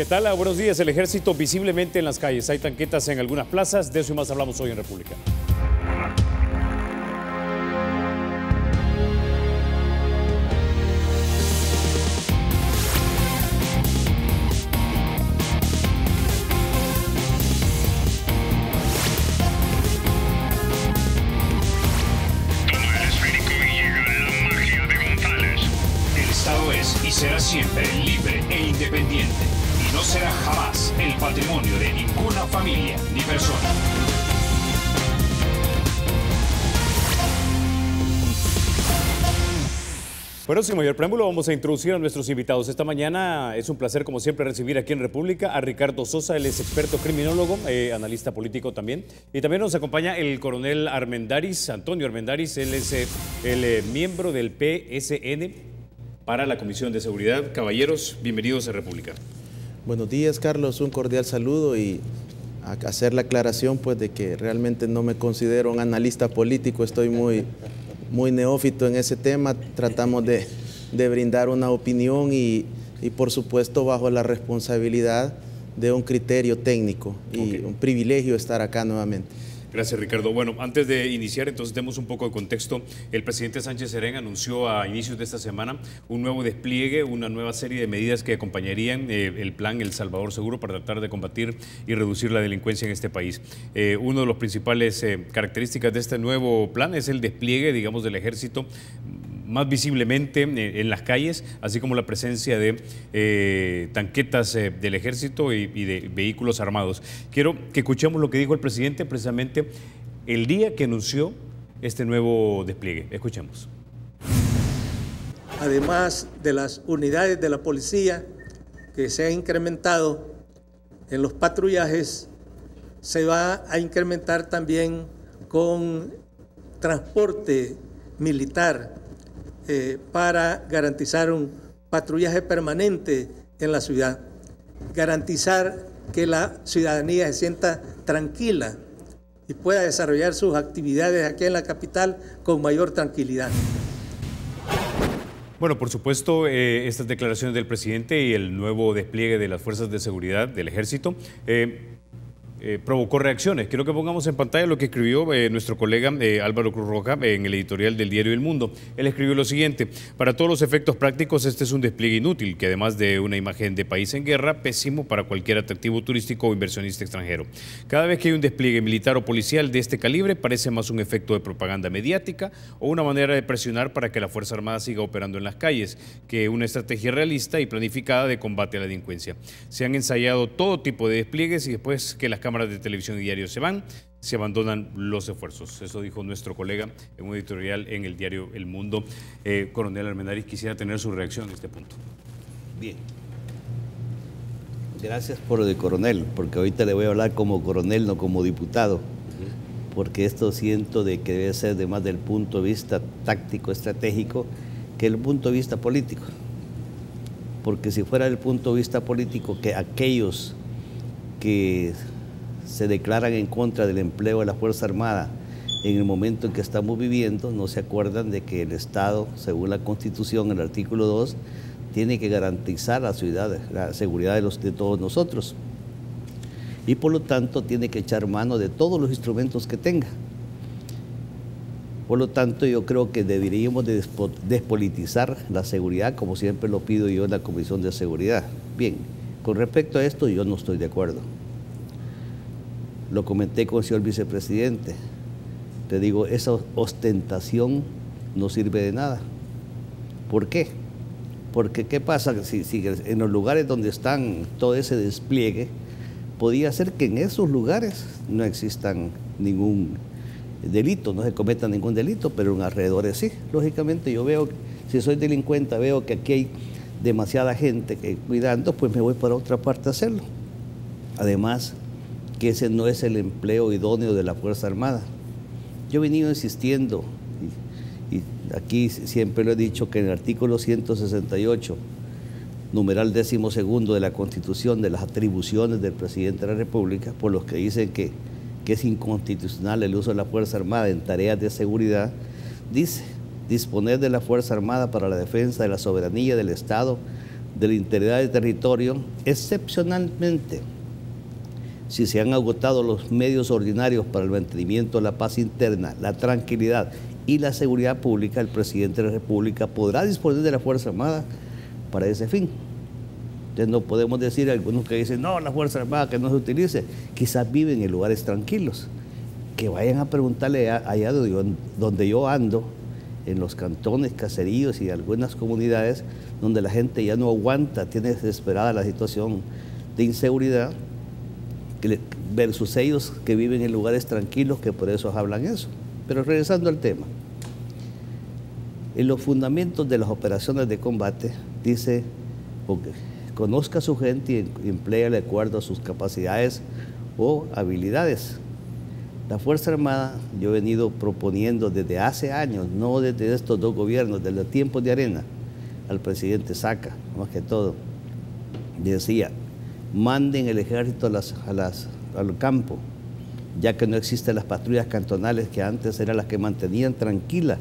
¿Qué tal? Buenos días. El ejército visiblemente en las calles. Hay tanquetas en algunas plazas. De eso y más hablamos hoy en República. Será siempre libre e independiente y no será jamás el patrimonio de ninguna familia ni persona. Bueno, sin mayor preámbulo, vamos a introducir a nuestros invitados. Esta mañana es un placer, como siempre, recibir aquí en República a Ricardo Sosa. Él es experto criminólogo, analista político también. Y también nos acompaña el coronel Armendáriz, Antonio Armendáriz. Él es el miembro del PSN para la Comisión de Seguridad. Caballeros, bienvenidos a República. Buenos días, Carlos, un cordial saludo y hacer la aclaración pues de que realmente no me considero un analista político, estoy muy neófito en ese tema, tratamos de brindar una opinión y por supuesto bajo la responsabilidad de un criterio técnico y un privilegio estar acá nuevamente. Gracias, Ricardo. Bueno, antes de iniciar, entonces demos un poco de contexto. El presidente Sánchez Serén anunció a inicios de esta semana un nuevo despliegue, una nueva serie de medidas que acompañarían el plan El Salvador Seguro para tratar de combatir y reducir la delincuencia en este país. Uno de los principales características de este nuevo plan es el despliegue, digamos, del ejército más visiblemente en las calles, así como la presencia de tanquetas del ejército y de vehículos armados. Quiero que escuchemos lo que dijo el presidente precisamente el día que anunció este nuevo despliegue. Escuchemos. Además de las unidades de la policía que se han incrementado en los patrullajes, se va a incrementar también con transporte militar para garantizar un patrullaje permanente en la ciudad, garantizar que la ciudadanía se sienta tranquila y pueda desarrollar sus actividades aquí en la capital con mayor tranquilidad. Bueno, por supuesto, estas declaraciones del presidente y el nuevo despliegue de las fuerzas de seguridad del ejército provocó reacciones. Quiero que pongamos en pantalla lo que escribió nuestro colega Álvaro Cruz Roja en el editorial del diario El Mundo. Él escribió lo siguiente: para todos los efectos prácticos, este es un despliegue inútil, que además de una imagen de país en guerra, pésimo para cualquier atractivo turístico o inversionista extranjero. Cada vez que hay un despliegue militar o policial de este calibre, parece más un efecto de propaganda mediática o una manera de presionar para que la Fuerza Armada siga operando en las calles, que una estrategia realista y planificada de combate a la delincuencia. Se han ensayado todo tipo de despliegues y después que las cámaras de televisión y diarios se abandonan los esfuerzos. Eso dijo nuestro colega en un editorial en el diario El Mundo. Coronel Armendáriz, quisiera tener su reacción a este punto. Bien. Gracias por lo de coronel, porque ahorita le voy a hablar como coronel, no como diputado, porque esto siento de que debe ser de más del punto de vista táctico, estratégico, que el punto de vista político. Porque si fuera el punto de vista político, que aquellos que se declaran en contra del empleo de la Fuerza Armada en el momento en que estamos viviendo, no se acuerdan de que el Estado, según la Constitución, el artículo 2, tiene que garantizar la seguridad de todos nosotros. Y por lo tanto tiene que echar mano de todos los instrumentos que tenga. Por lo tanto, yo creo que deberíamos de despolitizar la seguridad, como siempre lo pido yo en la Comisión de Seguridad. Bien, con respecto a esto yo no estoy de acuerdo. Lo comenté con el señor vicepresidente. Te digo, esa ostentación no sirve de nada. ¿Por qué? Porque ¿qué pasa? Si en los lugares donde están todo ese despliegue, podría ser que en esos lugares no existan ningún delito, no se cometa ningún delito, pero en alrededores sí. Lógicamente yo veo, si soy delincuente, veo que aquí hay demasiada gente cuidando, pues me voy para otra parte a hacerlo. Además, que ese no es el empleo idóneo de la Fuerza Armada. Yo he venido insistiendo, y aquí siempre lo he dicho, que en el artículo 168, numeral 12º de la Constitución, de las atribuciones del presidente de la República, por los que dicen que es inconstitucional el uso de la Fuerza Armada en tareas de seguridad, dice: disponer de la Fuerza Armada para la defensa de la soberanía del Estado, de la integridad del territorio, excepcionalmente, si se han agotado los medios ordinarios para el mantenimiento de la paz interna, la tranquilidad y la seguridad pública, el presidente de la República podrá disponer de la Fuerza Armada para ese fin. Entonces no podemos decir a algunos que dicen, no, la Fuerza Armada que no se utilice, quizás viven en lugares tranquilos, que vayan a preguntarle allá donde yo ando, en los cantones, caseríos y algunas comunidades donde la gente ya no aguanta, tiene desesperada la situación de inseguridad, versus ellos que viven en lugares tranquilos, que por eso hablan eso. Pero regresando al tema, en los fundamentos de las operaciones de combate dice, conozca a su gente y emplea de acuerdo a sus capacidades o habilidades. La Fuerza Armada, yo he venido proponiendo desde hace años, no desde estos dos gobiernos, desde los tiempos de Arena, al presidente Saca, más que todo, decía, manden el ejército al campo, ya que no existen las patrullas cantonales que antes eran las que mantenían tranquilas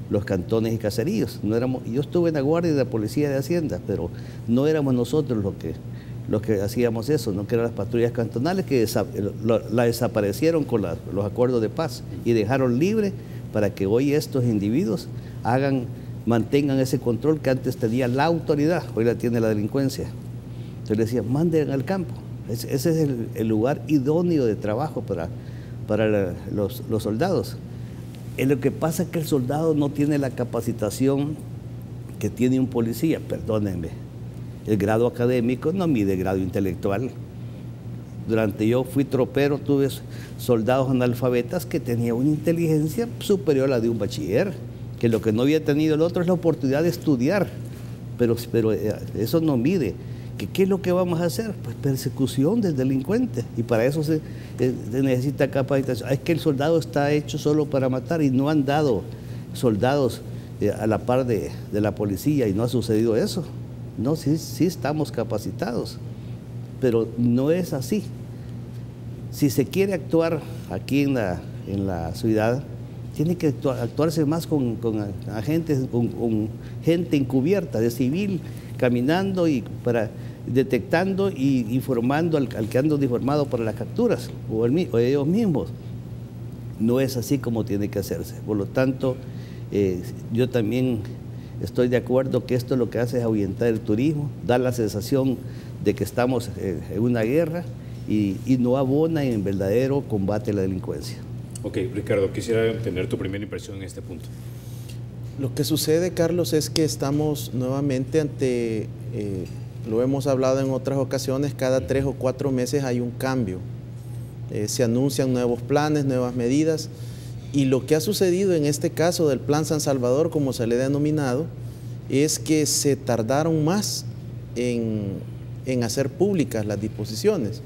los cantones y caseríos. Yo estuve en la guardia de la Policía de Hacienda, pero no éramos nosotros los que hacíamos eso, no que eran las patrullas cantonales que la desaparecieron con los acuerdos de paz y dejaron libre para que hoy estos individuos mantengan ese control que antes tenía la autoridad, hoy la tiene la delincuencia. Entonces le decía, manden al campo. Ese es el lugar idóneo de trabajo para los soldados. Lo que pasa es que el soldado no tiene la capacitación que tiene un policía, perdónenme. El grado académico no mide grado intelectual. Yo fui tropero, tuve soldados analfabetas que tenían una inteligencia superior a la de un bachiller, que lo que no había tenido el otro es la oportunidad de estudiar, pero eso no mide. ¿Qué es lo que vamos a hacer? Pues persecución del delincuente, y para eso se necesita capacitación. Es que el soldado está hecho solo para matar y no han dado soldados a la par de la policía y no ha sucedido eso. No, sí estamos capacitados, pero no es así. Si se quiere actuar aquí en la ciudad, tiene que actuarse más con agentes, con gente encubierta, de civil, caminando y detectando y informando al que anda uniformado para las capturas, o ellos mismos. No es así como tiene que hacerse. Por lo tanto, yo también estoy de acuerdo que esto lo que hace es ahuyentar el turismo, dar la sensación de que estamos en una guerra y no abona en verdadero combate a la delincuencia. Ok, Ricardo, quisiera tener tu primera impresión en este punto. Lo que sucede, Carlos, es que estamos nuevamente ante, lo hemos hablado en otras ocasiones, cada 3 o 4 meses hay un cambio. Se anuncian nuevos planes, nuevas medidas, y lo que ha sucedido en este caso del Plan San Salvador, como se le ha denominado, es que se tardaron más en hacer públicas las disposiciones.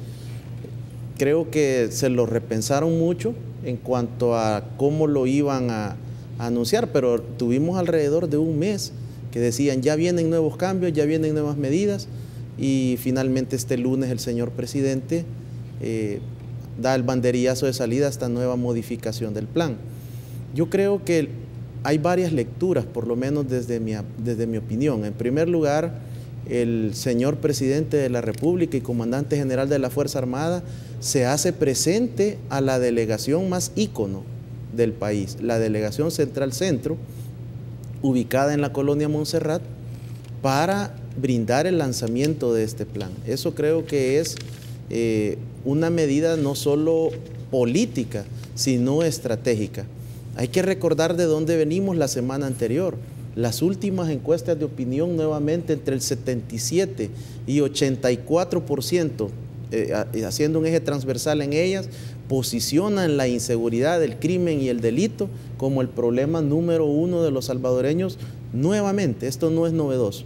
Creo que se lo repensaron mucho en cuanto a cómo lo iban a anunciar, pero tuvimos alrededor de un mes que decían ya vienen nuevos cambios, ya vienen nuevas medidas, y finalmente este lunes el señor presidente da el banderillazo de salida a esta nueva modificación del plan. Yo creo que hay varias lecturas, por lo menos desde mi opinión. En primer lugar, el señor presidente de la República y comandante general de la Fuerza Armada se hace presente a la delegación más ícono del país, la delegación Central Centro, ubicada en la colonia Montserrat, para brindar el lanzamiento de este plan. Eso creo que es una medida no solo política, sino estratégica. Hay que recordar de dónde venimos la semana anterior. Las últimas encuestas de opinión, nuevamente entre el 77 y 84%, haciendo un eje transversal en ellas, posicionan la inseguridad, el crimen y el delito como el problema número 1 de los salvadoreños. Nuevamente, esto no es novedoso.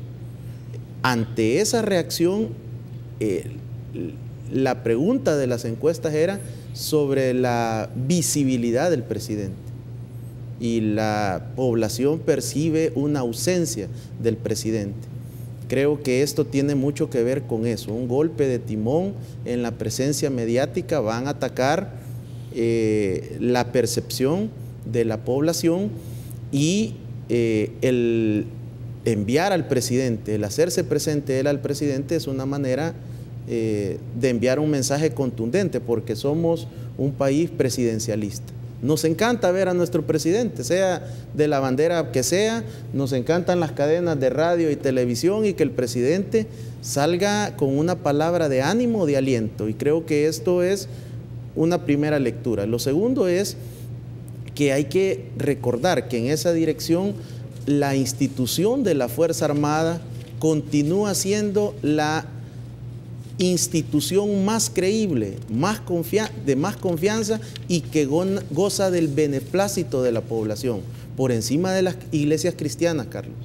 Ante esa reacción, la pregunta de las encuestas era sobre la visibilidad del presidente, y la población percibe una ausencia del presidente. Creo que esto tiene mucho que ver con eso, un golpe de timón en la presencia mediática. Van a atacar la percepción de la población y enviar al presidente, el hacerse presente él al presidente es una manera de enviar un mensaje contundente, porque somos un país presidencialista. Nos encanta ver a nuestro presidente, sea de la bandera que sea, nos encantan las cadenas de radio y televisión, y que el presidente salga con una palabra de ánimo, de aliento, y creo que esto es una primera lectura. Lo segundo es que hay que recordar que en esa dirección la institución de la Fuerza Armada continúa siendo la institución más creíble, de más confianza, y que goza del beneplácito de la población, por encima de las iglesias cristianas, Carlos.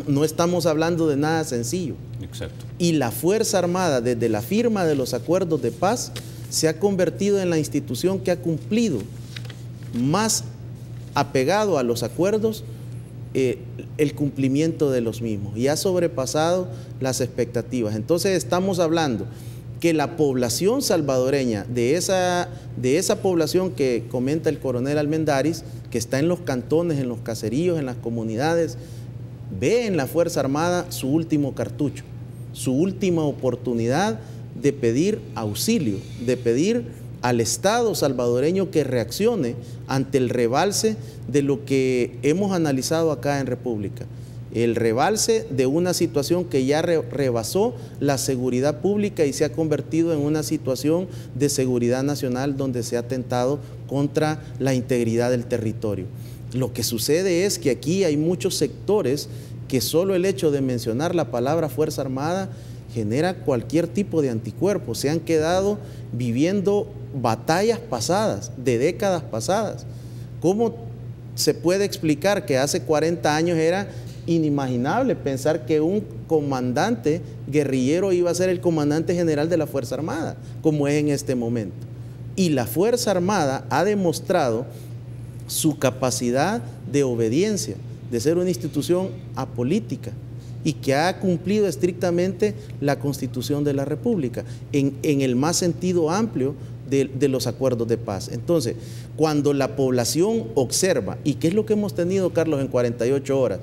No estamos hablando de nada sencillo. Exacto. Y la Fuerza Armada, desde la firma de los acuerdos de paz, se ha convertido en la institución que ha cumplido más apegado a los acuerdos el cumplimiento de los mismos, y ha sobrepasado las expectativas. Entonces estamos hablando que la población salvadoreña, de esa población que comenta el coronel Almendaris, que está en los cantones, en los caseríos, en las comunidades, ve en la Fuerza Armada su último cartucho, su última oportunidad de pedir auxilio, de pedir al Estado salvadoreño que reaccione ante el rebalse de lo que hemos analizado acá en República. El rebalse de una situación que ya rebasó la seguridad pública y se ha convertido en una situación de seguridad nacional, donde se ha atentado contra la integridad del territorio. Lo que sucede es que aquí hay muchos sectores que solo el hecho de mencionar la palabra Fuerza Armada genera cualquier tipo de anticuerpo. Se han quedado viviendo batallas pasadas, de décadas pasadas. ¿Cómo se puede explicar que hace 40 años era inimaginable pensar que un comandante guerrillero iba a ser el comandante general de la Fuerza Armada, como es en este momento? Y la Fuerza Armada ha demostrado su capacidad de obediencia, de ser una institución apolítica, y que ha cumplido estrictamente la Constitución de la República, en el más sentido amplio de los acuerdos de paz. Entonces, cuando la población observa, ¿y qué es lo que hemos tenido, Carlos, en 48 horas?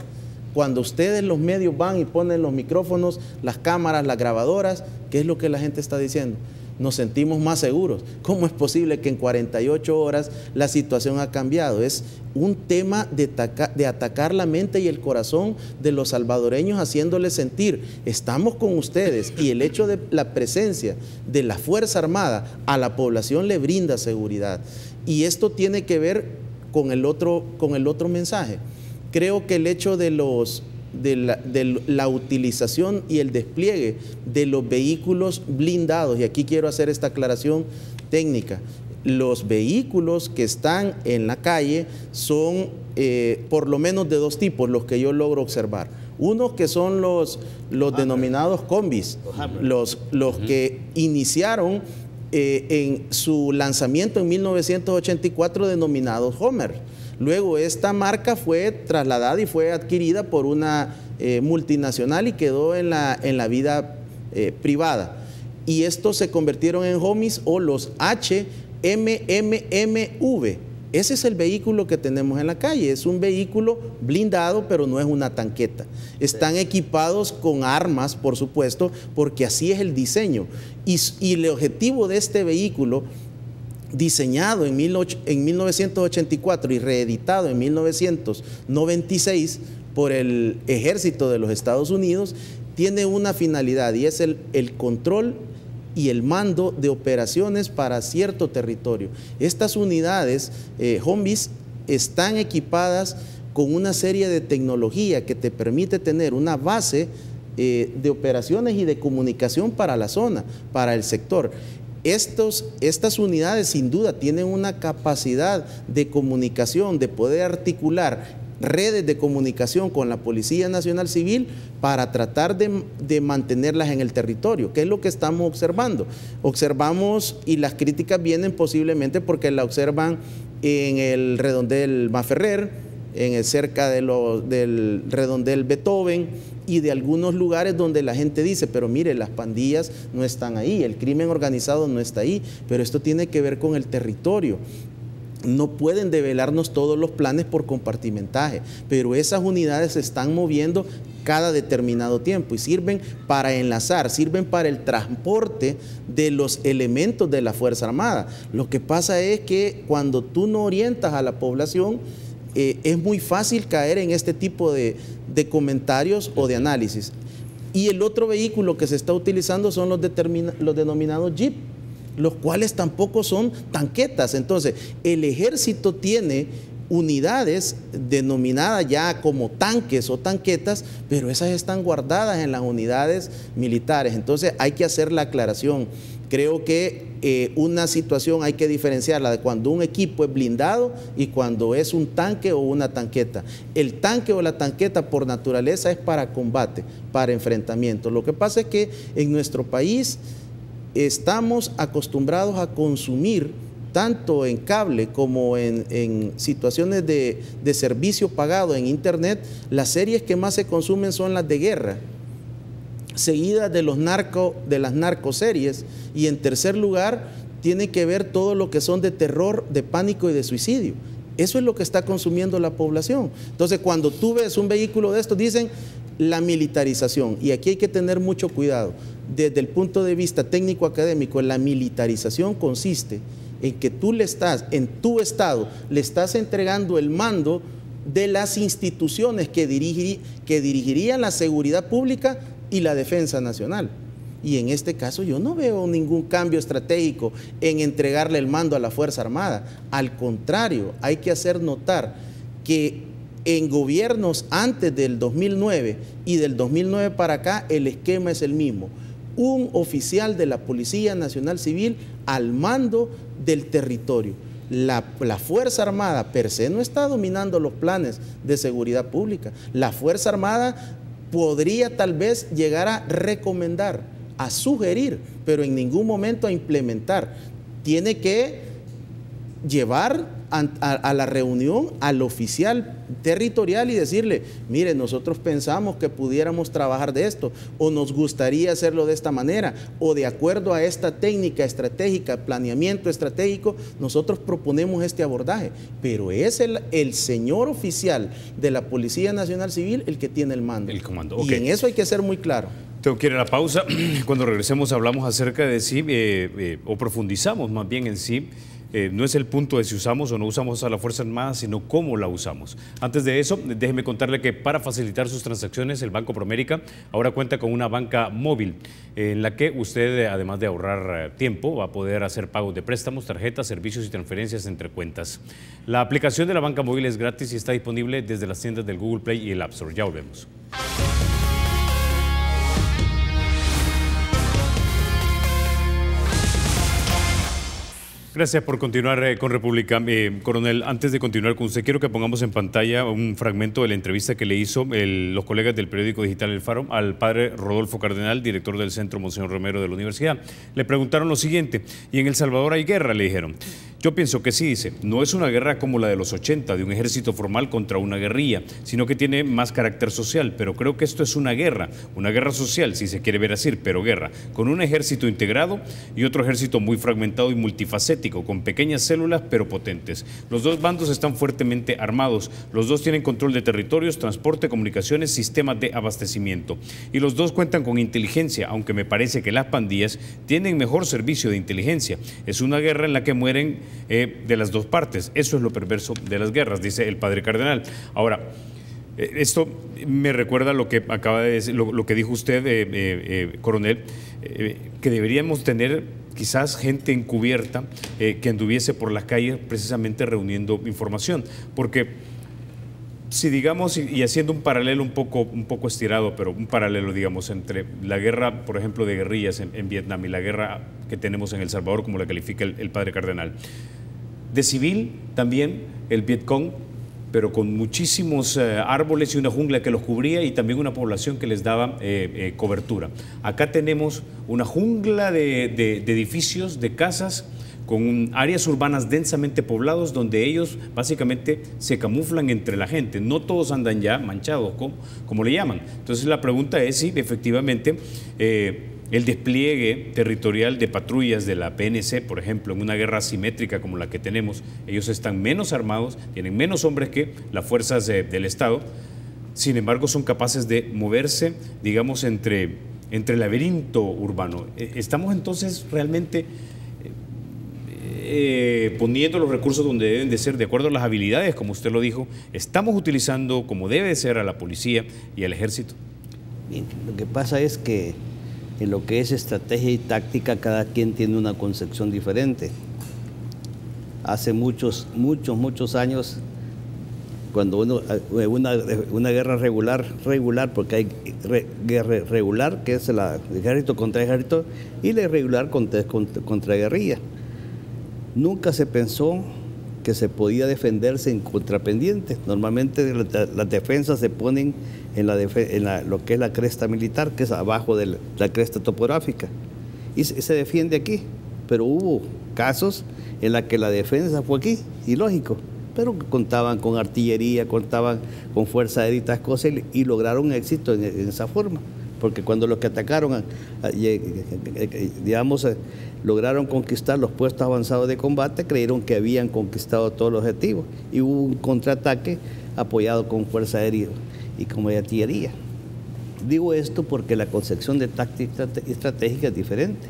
Cuando ustedes, los medios, van y ponen los micrófonos, las cámaras, las grabadoras, ¿qué es lo que la gente está diciendo? Nos sentimos más seguros. ¿Cómo es posible que en 48 horas la situación ha cambiado? Es un tema de atacar la mente y el corazón de los salvadoreños, haciéndoles sentir, estamos con ustedes, y el hecho de la presencia de la Fuerza Armada a la población le brinda seguridad. Y esto tiene que ver con el otro mensaje. Creo que el hecho de la utilización y el despliegue de los vehículos blindados, y aquí quiero hacer esta aclaración técnica, los vehículos que están en la calle son por lo menos de dos tipos, los que yo logro observar. Unos que son los denominados combis, los que iniciaron en su lanzamiento en 1984 denominados Homer. Luego esta marca fue trasladada y fue adquirida por una multinacional y quedó en la vida privada. Y estos se convirtieron en homies, o los HMMMV. Ese es el vehículo que tenemos en la calle. Es un vehículo blindado, pero no es una tanqueta. Están equipados con armas, por supuesto, porque así es el diseño. Y el objetivo de este vehículo, diseñado en 1984 y reeditado en 1996 por el Ejército de los Estados Unidos, tiene una finalidad, y es el control y el mando de operaciones para cierto territorio. Estas unidades Humvees están equipadas con una serie de tecnología que te permite tener una base de operaciones y de comunicación para la zona, para el sector. Estas unidades sin duda tienen una capacidad de comunicación, de poder articular redes de comunicación con la Policía Nacional Civil para tratar de mantenerlas en el territorio. ¿Qué es lo que estamos observando? Observamos, y las críticas vienen posiblemente porque la observan en el redondel Maferrer, cerca del redondel Beethoven, y de algunos lugares donde la gente dice, pero mire, las pandillas no están ahí, el crimen organizado no está ahí, pero esto tiene que ver con el territorio. no pueden develarnos todos los planes por compartimentaje, pero esas unidades se están moviendo cada determinado tiempo y sirven para enlazar, sirven para el transporte de los elementos de la Fuerza Armada. Lo que pasa es que cuando tú no orientas a la población, es muy fácil caer en este tipo de comentarios o de análisis. Y el otro vehículo que se está utilizando son los denominados Jeep, los cuales tampoco son tanquetas. Entonces, el ejército tiene unidades denominadas ya como tanques o tanquetas, pero esas están guardadas en las unidades militares. Entonces, hay que hacer la aclaración. Creo que una situación hay que diferenciarla de cuando un equipo es blindado y cuando es un tanque o una tanqueta. El tanque o la tanqueta por naturaleza es para combate, para enfrentamiento. Lo que pasa es que en nuestro país estamos acostumbrados a consumir tanto en cable como en situaciones de servicio pagado en internet. Las series que más se consumen son las de guerra, seguidas de las narcoseries, y en tercer lugar tiene que ver todo lo que son de terror, de pánico y de suicidio. Eso es lo que está consumiendo la población. Entonces, cuando tú ves un vehículo de estos, dicen la militarización, y aquí hay que tener mucho cuidado. Desde el punto de vista técnico-académico, la militarización consiste en que tú en tu estado, le estás entregando el mando de las instituciones que dirigirían la seguridad pública y la defensa nacional. Y en este caso yo no veo ningún cambio estratégico en entregarle el mando a la Fuerza Armada. Al contrario, hay que hacer notar que en gobiernos antes del 2009 y del 2009 para acá, el esquema es el mismo. Un oficial de la Policía Nacional Civil al mando del territorio. La Fuerza Armada per se no está dominando los planes de seguridad pública. La Fuerza Armada podría tal vez llegar a recomendar, a sugerir, pero en ningún momento a implementar. Tiene que llevar a la reunión al oficial territorial y decirle, mire, nosotros pensamos que pudiéramos trabajar de esto, o nos gustaría hacerlo de esta manera, o de acuerdo a esta técnica estratégica, planeamiento estratégico, nosotros proponemos este abordaje. Pero es el señor oficial de la Policía Nacional Civil el que tiene el mando. El comando. Y en eso hay que ser muy claro. Tengo que ir a la pausa. Cuando regresemos hablamos acerca de sí, o profundizamos más bien en sí. No es el punto de si usamos o no usamos a la Fuerza Armada, sino cómo la usamos. Antes de eso, déjeme contarle que para facilitar sus transacciones, el Banco Promérica ahora cuenta con una banca móvil en la que usted, además de ahorrar tiempo, va a poder hacer pagos de préstamos, tarjetas, servicios y transferencias entre cuentas. La aplicación de la banca móvil es gratis y está disponible desde las tiendas del Google Play y el App Store. Ya volvemos. Gracias por continuar con República. Coronel, antes de continuar con usted, quiero que pongamos en pantalla un fragmento de la entrevista que le hizo los colegas del periódico digital El Faro al padre Rodolfo Cardenal, director del Centro Monseñor Romero de la Universidad. Le preguntaron lo siguiente: ¿y en El Salvador hay guerra?, le dijeron. Yo pienso que sí, dice. No es una guerra como la de los 80, de un ejército formal contra una guerrilla, sino que tiene más carácter social. Pero creo que esto es una guerra social, si se quiere ver así, pero guerra, con un ejército integrado y otro ejército muy fragmentado y multifacético, con pequeñas células pero potentes. Los dos bandos están fuertemente armados, los dos tienen control de territorios, transporte, comunicaciones, sistemas de abastecimiento. Y los dos cuentan con inteligencia, aunque me parece que las pandillas tienen mejor servicio de inteligencia. Es una guerra en la que mueren de las dos partes. Eso es lo perverso de las guerras, dice el padre Cardenal. Ahora, esto me recuerda lo que acaba de decir, lo que dijo usted, coronel, que deberíamos tener quizás gente encubierta que anduviese por las calles precisamente reuniendo información, porque si digamos, y haciendo un paralelo un poco estirado, pero un paralelo, digamos, entre la guerra, por ejemplo, de guerrillas en Vietnam y la guerra que tenemos en El Salvador, como la califica el padre Cardenal. De civil también el Vietcong, pero con muchísimos árboles y una jungla que los cubría y también una población que les daba cobertura. Acá tenemos una jungla de edificios, de casas, con áreas urbanas densamente poblados donde ellos básicamente se camuflan entre la gente. No todos andan ya manchados, como le llaman. Entonces la pregunta es si efectivamente el despliegue territorial de patrullas de la PNC, por ejemplo, en una guerra asimétrica como la que tenemos, ellos están menos armados, tienen menos hombres que las fuerzas del Estado, sin embargo son capaces de moverse, digamos, entre el laberinto urbano. Estamos entonces realmente poniendo los recursos donde deben de ser, de acuerdo a las habilidades, como usted lo dijo, estamos utilizando como debe de ser a la policía y al ejército. Bien, lo que pasa es que en lo que es estrategia y táctica, cada quien tiene una concepción diferente. Hace muchos años, cuando una guerra regular, porque hay guerra regular, que es el ejército contra ejército, y la irregular contra guerrilla. Nunca se pensó que se podía defenderse en contrapendiente. Normalmente las defensas se ponen en lo que es la cresta militar, que es abajo de la cresta topográfica, y se defiende aquí. Pero hubo casos en los que la defensa fue aquí, y lógico, pero contaban con artillería, contaban con fuerza aérea y estas cosas, y lograron éxito en esa forma. Porque cuando los que atacaron, digamos, lograron conquistar los puestos avanzados de combate, creyeron que habían conquistado todos los objetivos, y hubo un contraataque apoyado con fuerza aérea y con artillería. Digo esto porque la concepción de táctica estratégica es diferente.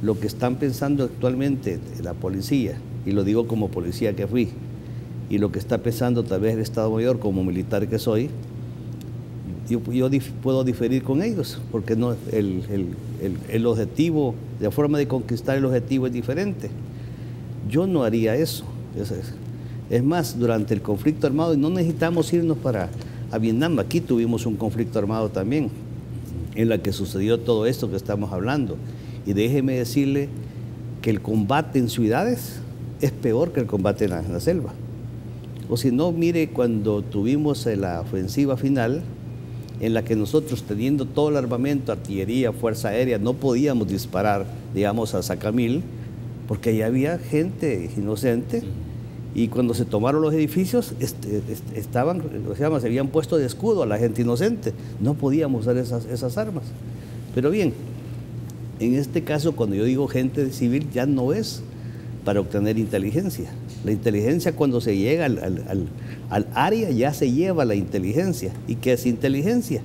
Lo que están pensando actualmente la policía, y lo digo como policía que fui, y lo que está pensando tal vez el Estado Mayor como militar que soy, yo puedo diferir con ellos, porque no, el objetivo, la forma de conquistar el objetivo es diferente. Yo no haría eso. Es más, durante el conflicto armado, y no necesitamos irnos a Vietnam, aquí tuvimos un conflicto armado también, en la que sucedió todo esto que estamos hablando. Y déjeme decirle que el combate en ciudades es peor que el combate en la selva. O si no, mire, cuando tuvimos la ofensiva final, en la que nosotros, teniendo todo el armamento, artillería, fuerza aérea, no podíamos disparar, digamos, a Sacamil, porque ahí había gente inocente, y cuando se tomaron los edificios, se habían puesto de escudo a la gente inocente, no podíamos usar esas armas. Pero bien, en este caso, cuando yo digo gente civil, ya no es para obtener inteligencia. La inteligencia, cuando se llega al área, ya se lleva la inteligencia. ¿Y qué es inteligencia?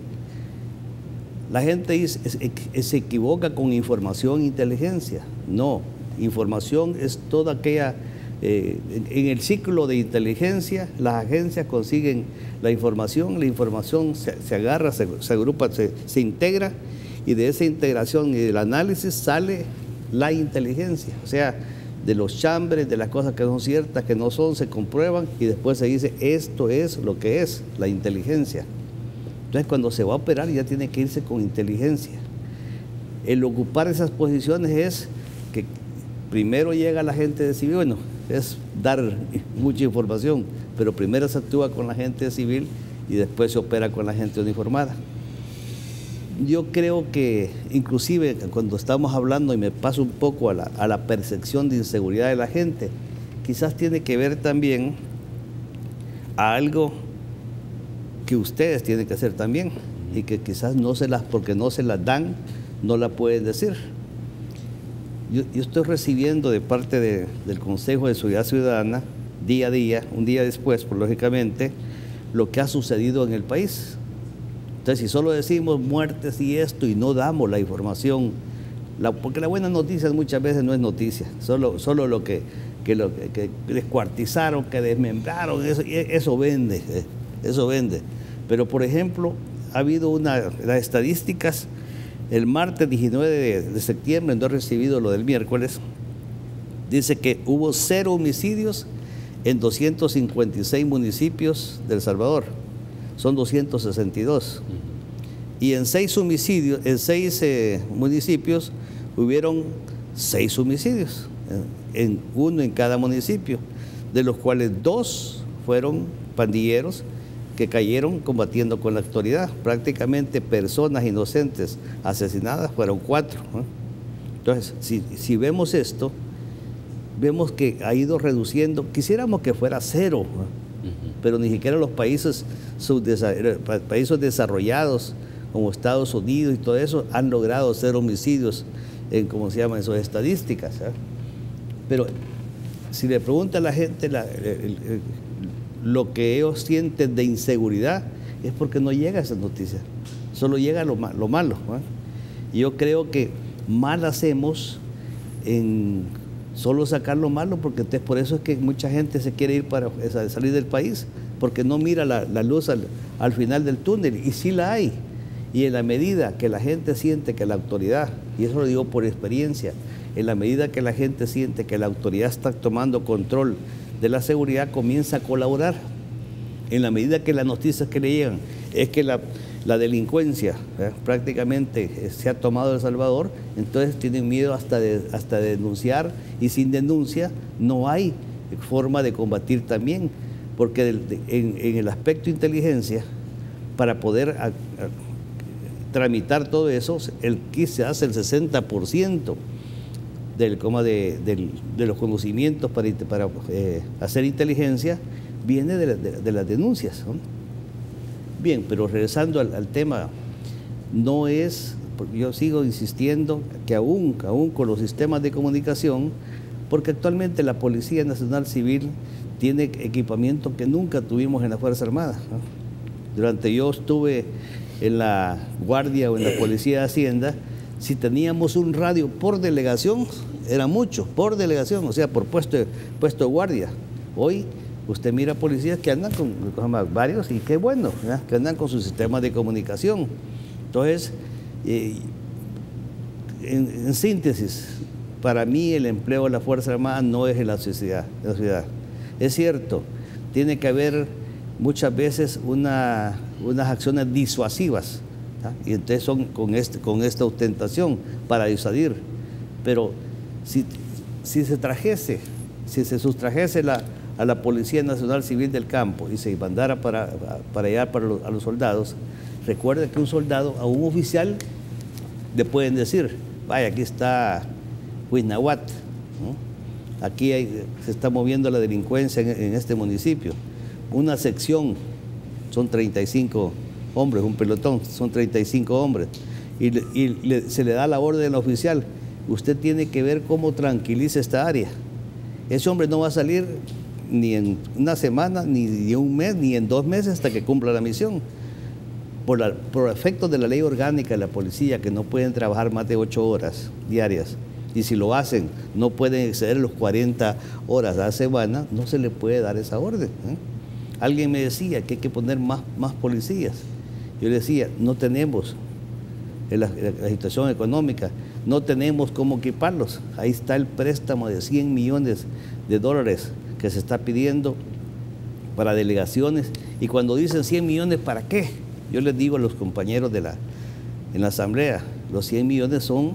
La gente se equivoca con información e inteligencia. No, información es toda aquella... en el ciclo de inteligencia, las agencias consiguen la información se agarra, se agrupa, se integra, y de esa integración y del análisis sale la inteligencia. O sea, de los chambres, de las cosas que son ciertas, que no son, se comprueban, y después se dice, esto es lo que es la inteligencia. Entonces, cuando se va a operar, ya tiene que irse con inteligencia. El ocupar esas posiciones es que primero llega la gente de civil, bueno, es dar mucha información, pero primero se actúa con la gente civil y después se opera con la gente uniformada. Yo creo que inclusive cuando estamos hablando, y me paso un poco a la percepción de inseguridad de la gente, quizás tiene que ver también a algo que ustedes tienen que hacer también, y que quizás porque no se las dan, no la pueden decir. Yo estoy recibiendo de parte del Consejo de Seguridad Ciudadana, día a día, un día después, pues, lógicamente, lo que ha sucedido en el país. Entonces, si solo decimos muertes y esto, y no damos la información, porque la buena noticia muchas veces no es noticia, solo lo que descuartizaron, que desmembraron, eso vende, eso vende. Pero, por ejemplo, ha habido las estadísticas, el martes 19 de septiembre, no he recibido lo del miércoles, dice que hubo 0 homicidios en 256 municipios de El Salvador. Son 262. Y en 6 homicidios, en 6 municipios, hubieron 6 homicidios, uno en cada municipio, de los cuales 2 fueron pandilleros que cayeron combatiendo con la autoridad. Prácticamente personas inocentes asesinadas fueron 4. Entonces, si vemos esto, vemos que ha ido reduciendo. Quisiéramos que fuera 0, pero ni siquiera los países desarrollados, como Estados Unidos y todo eso, han logrado 0 homicidios en, ¿cómo se llaman esas estadísticas? Pero si le pregunta a la gente lo que ellos sienten de inseguridad, es porque no llega a esas noticias, solo llega lo malo. Y yo creo que mal hacemos en solo sacar lo malo, porque entonces por eso es que mucha gente se quiere ir para salir del país, porque no mira la luz al final del túnel, y sí la hay. Y en la medida que la gente siente que la autoridad, y eso lo digo por experiencia, en la medida que la gente siente que la autoridad está tomando control de la seguridad, comienza a colaborar. En la medida que las noticias que le llegan es que la delincuencia prácticamente se ha tomado El Salvador, entonces tienen miedo hasta de denunciar, y sin denuncia no hay forma de combatir también, porque en el aspecto inteligencia, para poder tramitar todo eso, el KIS se hace el 60% de los conocimientos para hacer inteligencia, viene de las denuncias, ¿no? Bien, pero regresando al tema, no es, porque yo sigo insistiendo que aún con los sistemas de comunicación, porque actualmente la Policía Nacional Civil tiene equipamiento que nunca tuvimos en la Fuerza Armada, ¿no? Yo estuve en la Guardia o en la Policía de Hacienda, si teníamos un radio por delegación, era mucho, por delegación, o sea, por puesto de guardia. Hoy usted mira policías que andan con varios, y qué bueno, ¿verdad?, que andan con sus sistemas de comunicación. Entonces, en síntesis, para mí el empleo de la Fuerza Armada no es en la sociedad. Es cierto, tiene que haber muchas veces unas acciones disuasivas, ¿verdad?, y entonces son con esta ostentación para disuadir. Pero si se sustrajese a la Policía Nacional Civil del campo y se mandara para allá a los soldados, recuerde que un soldado, a un oficial, le pueden decir, vaya, aquí está Huinahuat, ¿no? Aquí se está moviendo la delincuencia en este municipio. Una sección, son 35 hombres, un pelotón, son 35 hombres, y se le da la orden al oficial, usted tiene que ver cómo tranquiliza esta área. Ese hombre no va a salir ni en una semana, ni en un mes, ni en 2 meses hasta que cumpla la misión. Por efectos de la ley orgánica de la policía, que no pueden trabajar más de 8 horas diarias, y si lo hacen no pueden exceder los 40 horas a la semana, no se le puede dar esa orden, ¿eh? Alguien me decía que hay que poner más policías. Yo le decía, no tenemos, en la situación económica, no tenemos cómo equiparlos. Ahí está el préstamo de $100 millones que se está pidiendo para delegaciones, y cuando dicen 100 millones, ¿para qué? Yo les digo a los compañeros en la asamblea, los 100 millones son,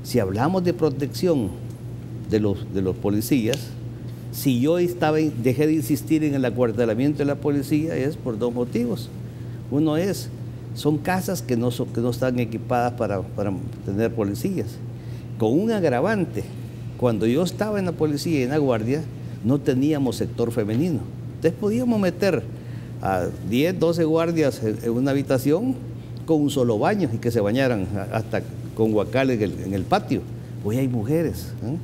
si hablamos de protección de los policías, si yo dejé de insistir en el acuartelamiento de la policía, es por 2 motivos. Uno son casas que no están equipadas para tener policías, con un agravante. Cuando yo estaba en la policía y en la guardia, no teníamos sector femenino. Entonces podíamos meter a 10, 12 guardias en una habitación con un solo baño, y que se bañaran hasta con guacal en el patio. Hoy hay mujeres, ¿eh?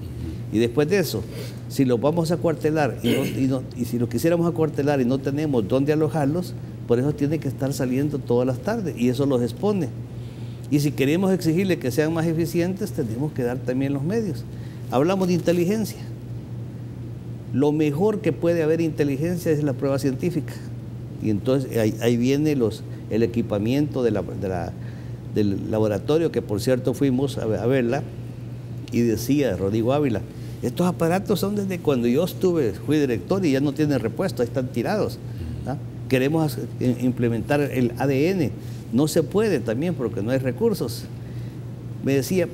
Y después de eso, si los vamos a acuartelar y si los quisiéramos acuartelar y no tenemos dónde alojarlos, por eso tienen que estar saliendo todas las tardes, y eso los expone. Y si queremos exigirle que sean más eficientes, tenemos que dar también los medios. Hablamos de inteligencia. Lo mejor que puede haber inteligencia es la prueba científica. Y entonces ahí viene el equipamiento del laboratorio, que por cierto fuimos a verla, y decía Rodrigo Ávila, estos aparatos son desde cuando yo fui director, y ya no tienen repuesto, ahí están tirados, ¿no? Queremos implementar el ADN, no se puede también porque no hay recursos. Me decía,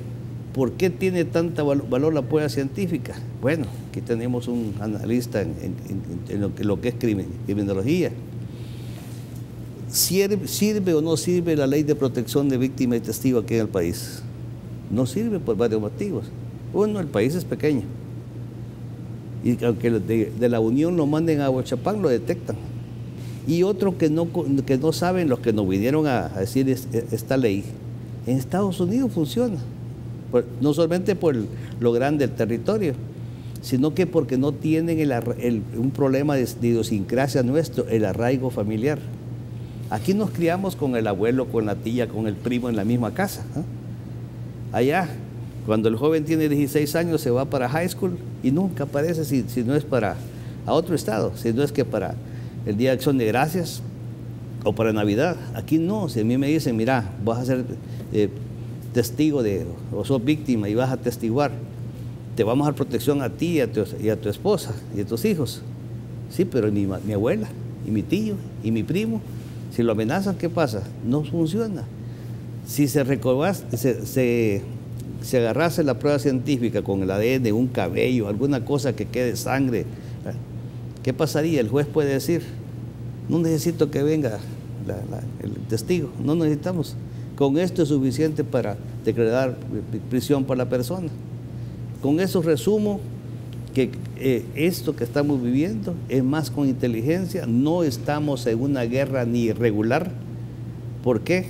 ¿por qué tiene tanta valor la prueba científica? Bueno, aquí tenemos un analista en lo que es criminología. ¿Sirve o no sirve la ley de protección de víctimas y testigos aquí en el país? No sirve por varios motivos. Uno, el país es pequeño, y aunque de la Unión lo manden a Huachapán, lo detectan. Y otro que no saben los que nos vinieron a decir esta ley, en Estados Unidos funciona, no solamente por lo grande del territorio, sino que porque no tienen un problema de idiosincrasia nuestro, el arraigo familiar. Aquí nos criamos con el abuelo, con la tía, con el primo en la misma casa, ¿eh? Allá, cuando el joven tiene 16 años, se va para high school y nunca aparece si no es para a otro estado, si no es que para el Día de Acción de Gracias o para Navidad. Aquí no, si a mí me dicen, mira, vas a ser testigo o sos víctima y vas a testiguar, te vamos a dar protección a ti y a tu esposa y a tus hijos. Sí, pero mi abuela y mi tío y mi primo, si lo amenazan, ¿qué pasa? No funciona. Si se agarrase la prueba científica con el ADN, un cabello, alguna cosa que quede sangre, ¿qué pasaría? El juez puede decir, no necesito que venga el testigo, no necesitamos. Con esto es suficiente para declarar prisión por la persona. Con eso resumo que esto que estamos viviendo es más con inteligencia, no estamos en una guerra ni irregular. ¿Por qué?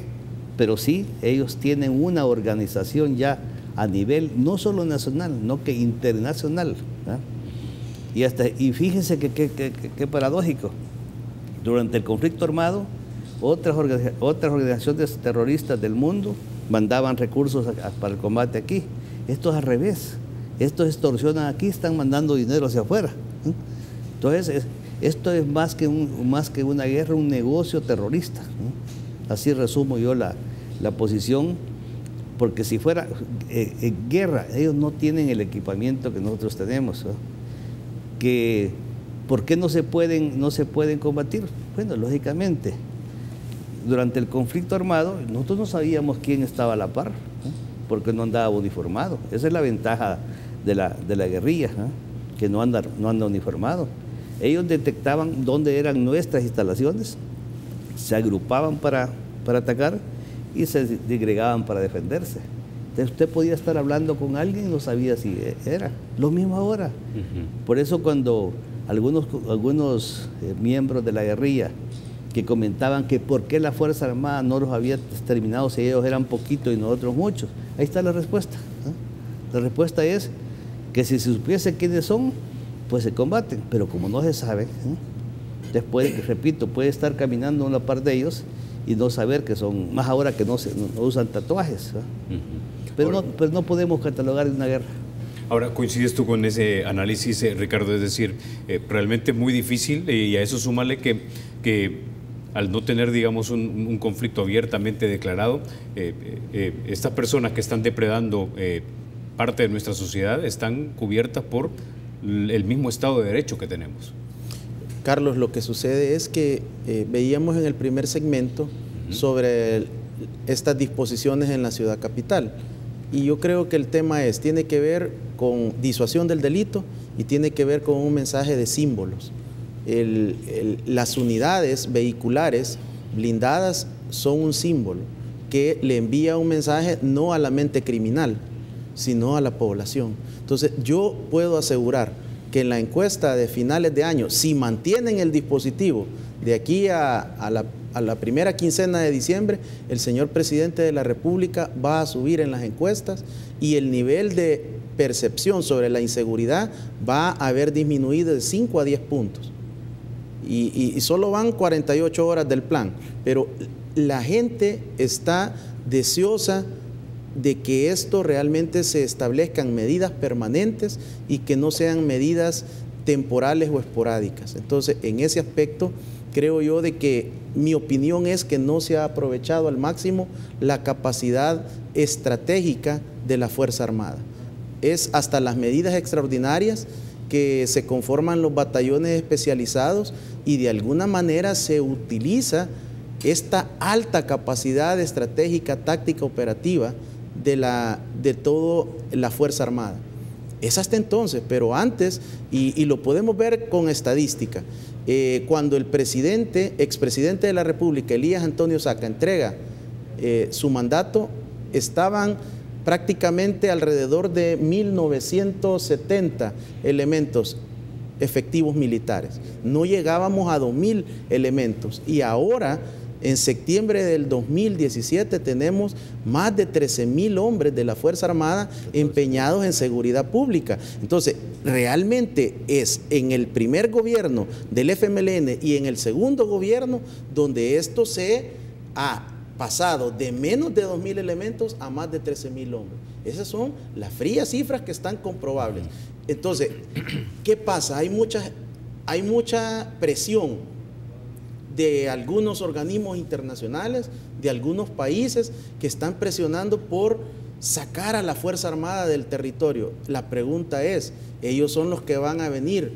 Pero sí, ellos tienen una organización ya a nivel no solo nacional, no que internacional, ¿eh? Y fíjense que paradójico, durante el conflicto armado, otras organizaciones terroristas del mundo mandaban recursos para el combate aquí. Esto es al revés. Estos extorsionan aquí, están mandando dinero hacia afuera. Entonces, esto es más que una guerra, un negocio terrorista. Así resumo yo la posición, porque si fuera guerra, ellos no tienen el equipamiento que nosotros tenemos. ¿Por qué no se pueden combatir? Bueno, lógicamente, durante el conflicto armado, nosotros no sabíamos quién estaba a la par, porque no andaba uniformado. Esa es la ventaja de la guerrilla, que no anda uniformado. Ellos detectaban dónde eran nuestras instalaciones, se agrupaban para atacar y se disgregaban para defenderse. Entonces usted podía estar hablando con alguien y no sabía si era. Lo mismo ahora. Por eso cuando algunos miembros de la guerrilla que comentaban que por qué la Fuerza Armada no los había exterminado si ellos eran poquitos y nosotros muchos, ahí está la respuesta. La respuesta es que si se supiese quiénes son, pues se combaten, pero como no se sabe, después, repito, puede estar caminando a una par de ellos y no saber que son, más ahora que no usan tatuajes, pero no podemos catalogar de una guerra. Ahora, ¿coincides tú con ese análisis, Ricardo? Es decir, realmente muy difícil, y a eso súmale que al no tener, digamos, un conflicto abiertamente declarado, estas personas que están depredando parte de nuestra sociedad están cubiertas por el mismo Estado de Derecho que tenemos. Carlos, lo que sucede es que veíamos en el primer segmento sobre estas disposiciones en la ciudad capital. Y yo creo que el tema tiene que ver con disuasión del delito y tiene que ver con un mensaje de símbolos. Las unidades vehiculares blindadas son un símbolo que le envía un mensaje no a la mente criminal, sino a la población. Entonces, yo puedo asegurar que en la encuesta de finales de año, si mantienen el dispositivo de aquí a la primera quincena de diciembre, el señor presidente de la República va a subir en las encuestas y el nivel de percepción sobre la inseguridad va a haber disminuido de 5 a 10 puntos. Y solo van 48 horas del plan, pero la gente está deseosa de que esto realmente se establezcan medidas permanentes y que no sean medidas temporales o esporádicas. Entonces, en ese aspecto, creo yo de que mi opinión es que no se ha aprovechado al máximo la capacidad estratégica de la Fuerza Armada. Es hasta las medidas extraordinarias que se conforman los batallones especializados y de alguna manera se utiliza esta alta capacidad estratégica, táctica, operativa de toda la Fuerza Armada. Es hasta entonces, pero antes, y lo podemos ver con estadística, cuando el expresidente de la República, Elías Antonio Saca, entrega su mandato, estaban prácticamente alrededor de 1970 elementos efectivos militares, no llegábamos a 2.000 elementos y ahora en septiembre del 2017 tenemos más de 13.000 hombres de la Fuerza Armada empeñados en seguridad pública. Entonces, realmente es en el primer gobierno del FMLN y en el segundo gobierno donde esto se ha pasado de menos de 2.000 elementos a más de 13.000 hombres. Esas son las frías cifras que están comprobables. Entonces, ¿qué pasa? Hay mucha presión de algunos organismos internacionales, de algunos países que están presionando por sacar a la Fuerza Armada del territorio. La pregunta es, ¿ellos son los que van a venir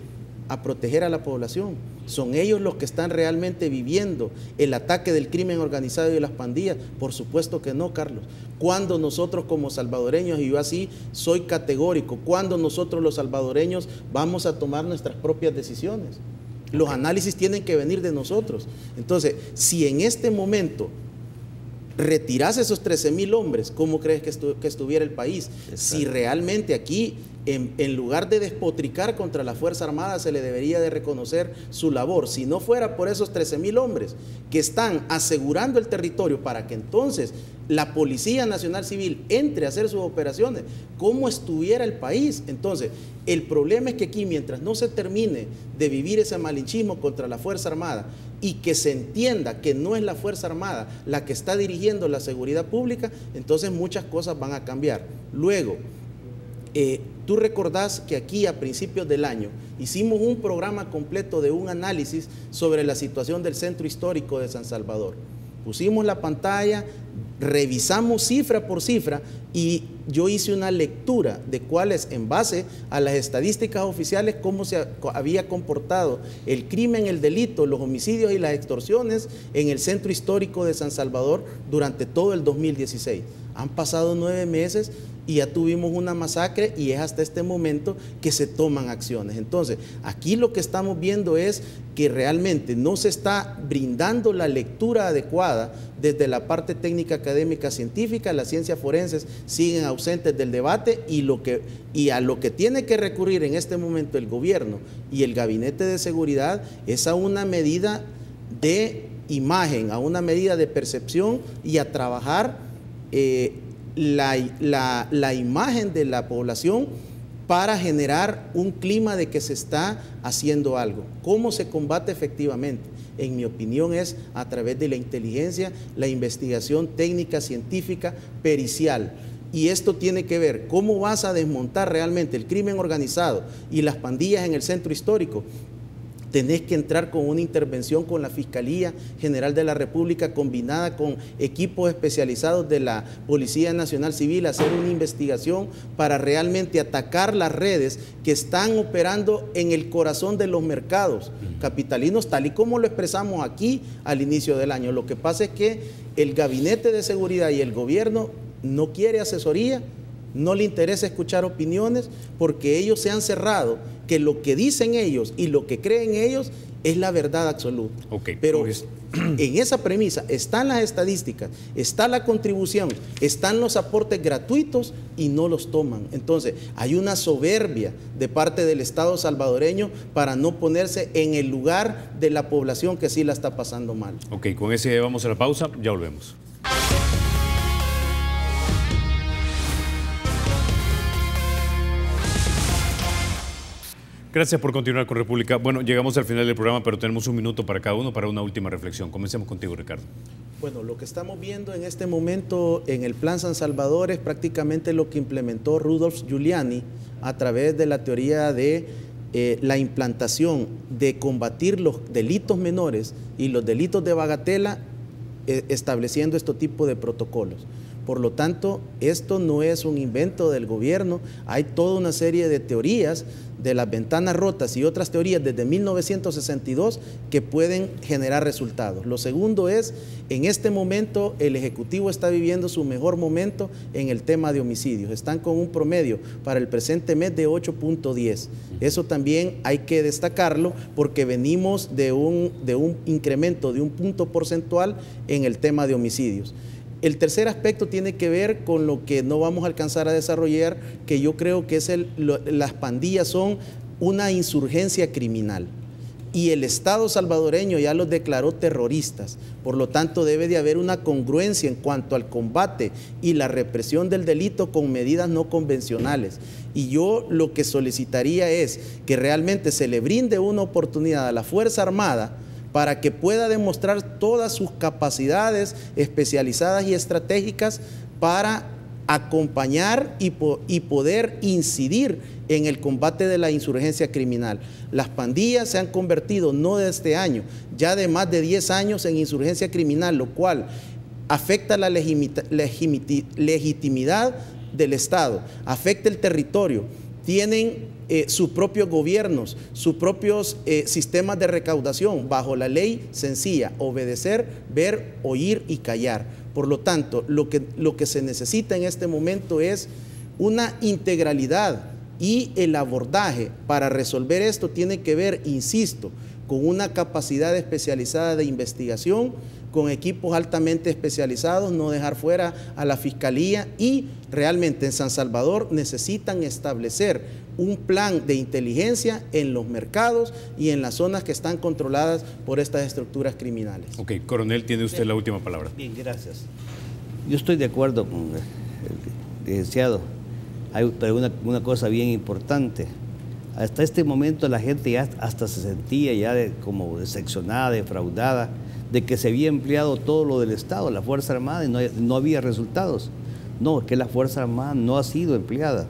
a proteger a la población? ¿Son ellos los que están realmente viviendo el ataque del crimen organizado y de las pandillas? Por supuesto que no, Carlos. Cuando nosotros como salvadoreños, y yo así soy categórico, cuando nosotros los salvadoreños vamos a tomar nuestras propias decisiones. Los análisis tienen que venir de nosotros. Entonces, si en este momento retiras esos 13.000 hombres, ¿cómo crees que estuviera el país? Exacto. Si realmente aquí, en lugar de despotricar contra la Fuerza Armada, se le debería de reconocer su labor. Si no fuera por esos 13.000 hombres que están asegurando el territorio para que entonces la Policía Nacional Civil entre a hacer sus operaciones, ¿cómo estuviera el país? Entonces, el problema es que aquí, mientras no se termine de vivir ese malinchismo contra la Fuerza Armada y que se entienda que no es la Fuerza Armada la que está dirigiendo la seguridad pública, entonces muchas cosas van a cambiar. Luego, tú recordás que aquí a principios del año hicimos un programa completo de un análisis sobre la situación del centro histórico de San Salvador. Pusimos la pantalla, revisamos cifra por cifra y yo hice una lectura de cuáles, en base a las estadísticas oficiales, cómo se había comportado el crimen, el delito, los homicidios y las extorsiones en el centro histórico de San Salvador durante todo el 2016. Han pasado 9 meses y ya tuvimos una masacre y es hasta este momento que se toman acciones. Entonces, aquí lo que estamos viendo es que realmente no se está brindando la lectura adecuada desde la parte técnica, académica, científica. Las ciencias forenses siguen ausentes del debate y a lo que tiene que recurrir en este momento el gobierno y el gabinete de seguridad es a una medida de imagen, a una medida de percepción y a trabajar la imagen de la población para generar un clima de que se está haciendo algo. ¿Cómo se combate efectivamente? En mi opinión es a través de la inteligencia, la investigación técnica, científica, pericial. Y esto tiene que ver cómo vas a desmontar realmente el crimen organizado y las pandillas en el centro histórico. Tenés que entrar con una intervención con la Fiscalía General de la República combinada con equipos especializados de la Policía Nacional Civil, hacer una investigación para realmente atacar las redes que están operando en el corazón de los mercados capitalinos, tal y como lo expresamos aquí al inicio del año. Lo que pasa es que el Gabinete de Seguridad y el gobierno no quiere asesoría, no le interesa escuchar opiniones porque ellos se han cerrado que lo que dicen ellos y lo que creen ellos es la verdad absoluta. Okay, pero pues en esa premisa están las estadísticas, está la contribución, están los aportes gratuitos y no los toman. Entonces hay una soberbia de parte del Estado salvadoreño para no ponerse en el lugar de la población que sí la está pasando mal. Ok, con ese vamos a la pausa, ya volvemos. Gracias por continuar con República. Bueno, llegamos al final del programa, pero tenemos un minuto para cada uno para una última reflexión. Comencemos contigo, Ricardo. Bueno, lo que estamos viendo en este momento en el Plan San Salvador es prácticamente lo que implementó Rudolph Giuliani a través de la teoría de la implantación de combatir los delitos menores y los delitos de bagatela, estableciendo este tipo de protocolos. Por lo tanto, esto no es un invento del gobierno, hay toda una serie de teorías de las ventanas rotas y otras teorías desde 1962 que pueden generar resultados. Lo segundo es, en este momento el Ejecutivo está viviendo su mejor momento en el tema de homicidios. Están con un promedio para el presente mes de 8.10. Eso también hay que destacarlo porque venimos de un incremento de un punto porcentual en el tema de homicidios. El tercer aspecto tiene que ver con lo que no vamos a alcanzar a desarrollar, que yo creo que es las pandillas son una insurgencia criminal. Y el Estado salvadoreño ya los declaró terroristas. Por lo tanto, debe de haber una congruencia en cuanto al combate y la represión del delito con medidas no convencionales. Y yo lo que solicitaría es que realmente se le brinde una oportunidad a la Fuerza Armada para que pueda demostrar todas sus capacidades especializadas y estratégicas para acompañar y poder incidir en el combate de la insurgencia criminal. Las pandillas se han convertido, no de este año, ya de más de 10 años en insurgencia criminal, lo cual afecta la legitimidad del Estado, afecta el territorio, tienen sus propios gobiernos, sus propios sistemas de recaudación, bajo la ley sencilla: obedecer, ver, oír y callar. Por lo tanto, lo que se necesita en este momento es una integralidad, y el abordaje para resolver esto tiene que ver, insisto, con una capacidad especializada de investigación, con equipos altamente especializados, no dejar fuera a la Fiscalía, y realmente en San Salvador necesitan establecer un plan de inteligencia en los mercados y en las zonas que están controladas por estas estructuras criminales. Ok, coronel, tiene usted la última palabra. Bien, gracias. Yo estoy de acuerdo con el licenciado. Hay una cosa bien importante. Hasta este momento la gente ya hasta se sentía ya como decepcionada, defraudada, de que se había empleado todo lo del Estado, la Fuerza Armada, y no había resultados. No, es que la Fuerza Armada no ha sido empleada,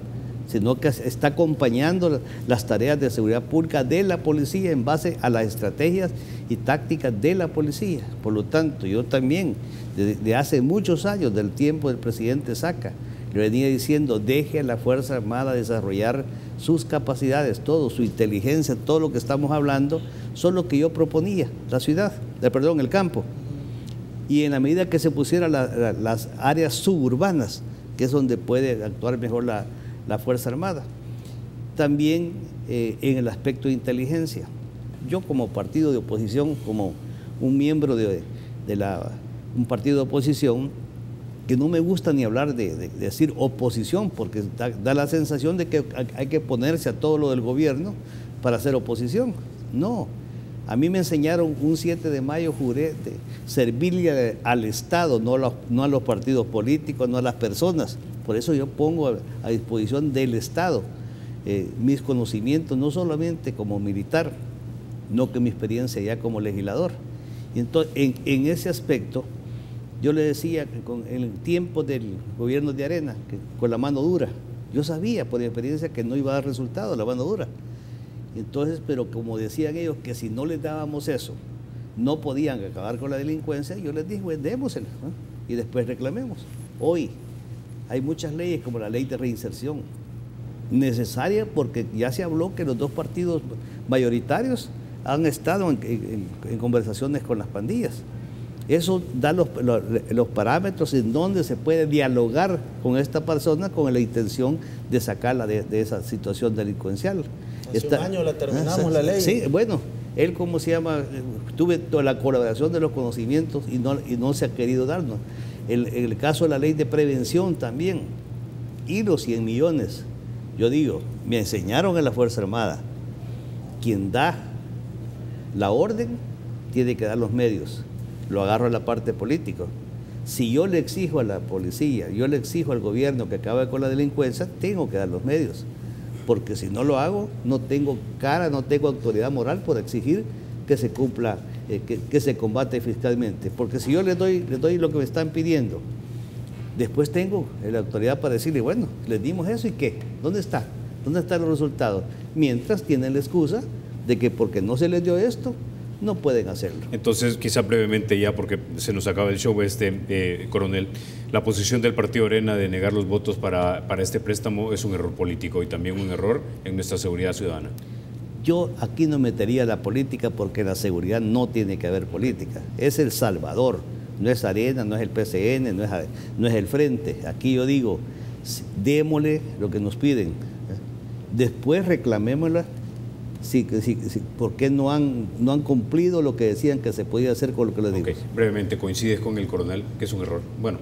sino que está acompañando las tareas de seguridad pública de la policía en base a las estrategias y tácticas de la policía. Por lo tanto, yo también, desde hace muchos años, del tiempo del presidente Saca, le venía diciendo: deje a la Fuerza Armada desarrollar sus capacidades, todo, su inteligencia, todo lo que estamos hablando, son lo que yo proponía, la ciudad, el campo. Y en la medida que se pusieran las áreas suburbanas, que es donde puede actuar mejor la Fuerza Armada. También en el aspecto de inteligencia. Yo, como partido de oposición, como un miembro de un partido de oposición, que no me gusta ni hablar de decir oposición, porque da la sensación de que hay que ponerse a todo lo del gobierno para hacer oposición. No, a mí me enseñaron un 7 de mayo, juré de servirle al Estado, no a los partidos políticos, no a las personas. Por eso yo pongo a disposición del Estado mis conocimientos, no solamente como militar, no que mi experiencia ya como legislador. Y entonces, en ese aspecto, yo le decía que en el tiempo del gobierno de Arena, que con la mano dura, yo sabía por mi experiencia que no iba a dar resultado la mano dura. Entonces, pero como decían ellos que si no les dábamos eso, no podían acabar con la delincuencia, yo les dije: pues démosela, ¿no? Y después reclamemos. Hoy hay muchas leyes, como la ley de reinserción, necesaria porque ya se habló que los dos partidos mayoritarios han estado en conversaciones con las pandillas. Eso da los parámetros en donde se puede dialogar con esta persona con la intención de sacarla de esa situación delincuencial. Hace un año la terminamos la ley. Sí, bueno, él, ¿cómo se llama? Tuve toda la colaboración de los conocimientos y no se ha querido darnos. El caso de la ley de prevención también, y los 100 millones. Yo digo, me enseñaron en la Fuerza Armada, quien da la orden tiene que dar los medios. Lo agarro a la parte política. Si yo le exijo a la policía, yo le exijo al gobierno que acabe con la delincuencia, tengo que dar los medios. Porque si no lo hago, no tengo cara, no tengo autoridad moral por exigir que se cumpla, que se combate fiscalmente. Porque si yo les doy lo que me están pidiendo, después tengo la autoridad para decirle: bueno, les dimos eso, ¿y qué? ¿Dónde está? ¿Dónde están los resultados? Mientras tienen la excusa de que porque no se les dio esto, no pueden hacerlo. Entonces, quizá brevemente ya, porque se nos acaba el show, coronel, la posición del partido Arena de negar los votos para este préstamo es un error político y también un error en nuestra seguridad ciudadana. Yo aquí no metería la política, porque la seguridad no tiene que haber política. Es El Salvador, no es Arena, no es el PCN, no es el Frente. Aquí yo digo, démosle lo que nos piden. Después reclamémosla. ¿Por qué no han cumplido lo que decían que se podía hacer con lo que les digo? Okay. Brevemente, ¿coincides con el coronel que es un error? Bueno,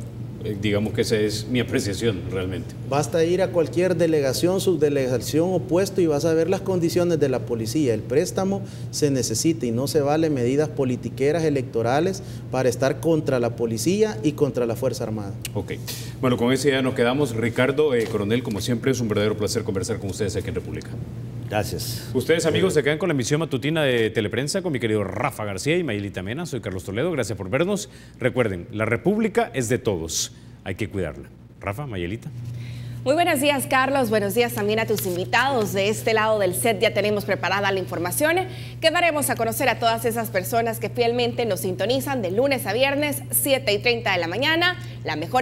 Digamos que esa es mi apreciación realmente. Basta ir a cualquier delegación, subdelegación o puesto y vas a ver las condiciones de la policía. El préstamo se necesita y no se vale medidas politiqueras electorales para estar contra la policía y contra la Fuerza Armada. Ok. Bueno, con esa idea nos quedamos. Ricardo, coronel, como siempre es un verdadero placer conversar con ustedes aquí en República. Gracias. Ustedes, amigos, se quedan con la emisión matutina de Teleprensa con mi querido Rafa García y Mayelita Mena. Soy Carlos Toledo. Gracias por vernos. Recuerden, la República es de todos. Hay que cuidarla. Rafa, Mayelita. Muy buenos días, Carlos. Buenos días también a tus invitados. De este llado del set ya tenemos preparada la información que daremos a conocer a todas esas personas que fielmente nos sintonizan de lunes a viernes, 7:30 de la mañana. La mejor